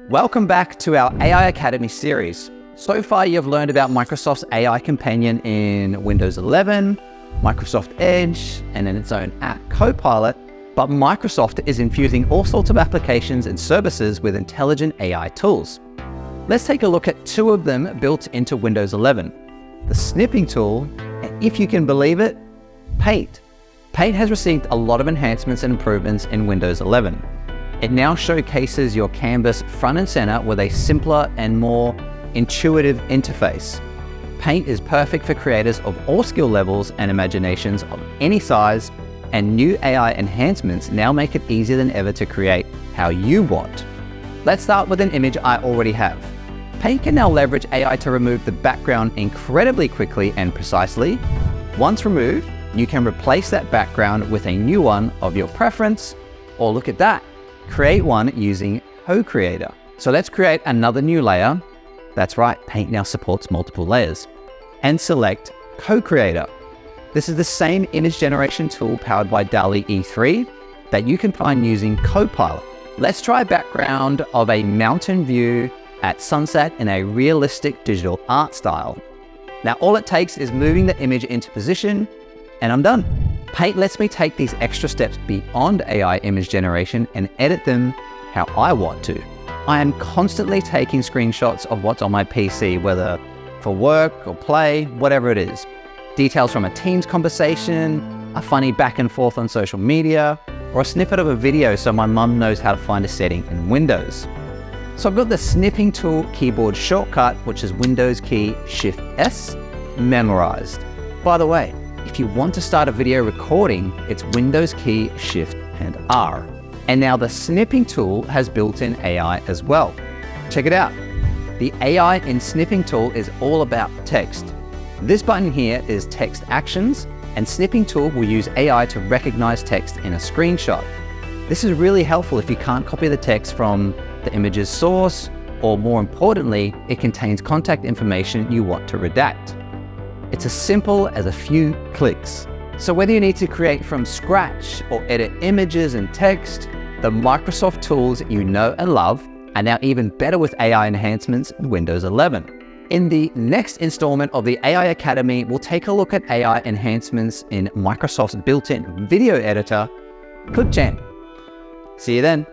Welcome back to our AI Academy series. So far, you've learned about Microsoft's AI companion in Windows 11, Microsoft Edge, and in its own app, Copilot. But Microsoft is infusing all sorts of applications and services with intelligent AI tools. Let's take a look at two of them built into Windows 11. The Snipping Tool, and if you can believe it, Paint. Paint has received a lot of enhancements and improvements in Windows 11. It now showcases your canvas front and center with a simpler and more intuitive interface. Paint is perfect for creators of all skill levels and imaginations of any size, and new AI enhancements now make it easier than ever to create how you want. Let's start with an image I already have. Paint can now leverage AI to remove the background incredibly quickly and precisely. Once removed, you can replace that background with a new one of your preference, or look at that, create one using Co-Creator. So let's create another new layer. That's right, Paint now supports multiple layers. And select Co-Creator. This is the same image generation tool powered by DALL-E E3 that you can find using Copilot. Let's try a background of a mountain view at sunset in a realistic digital art style. Now all it takes is moving the image into position and I'm done. Paint lets me take these extra steps beyond AI image generation and edit them how I want to. I am constantly taking screenshots of what's on my PC, whether for work or play, whatever it is. Details from a Teams conversation, a funny back and forth on social media, or a snippet of a video so my mum knows how to find a setting in Windows. So I've got the Snipping Tool keyboard shortcut, which is Windows key Shift S, memorized. By the way, if you want to start a video recording, it's Windows key Shift and R. And now the Snipping Tool has built-in AI as well. Check it out. The AI in Snipping Tool is all about text. This button here is text actions, and Snipping Tool will use AI to recognize text in a screenshot. This is really helpful if you can't copy the text from the image's source, or more importantly, it contains contact information you want to redact. It's as simple as a few clicks. So whether you need to create from scratch or edit images and text, the Microsoft tools you know and love are now even better with AI enhancements in Windows 11. In the next installment of the AI Academy, we'll take a look at AI enhancements in Microsoft's built-in video editor, ClipJam. See you then.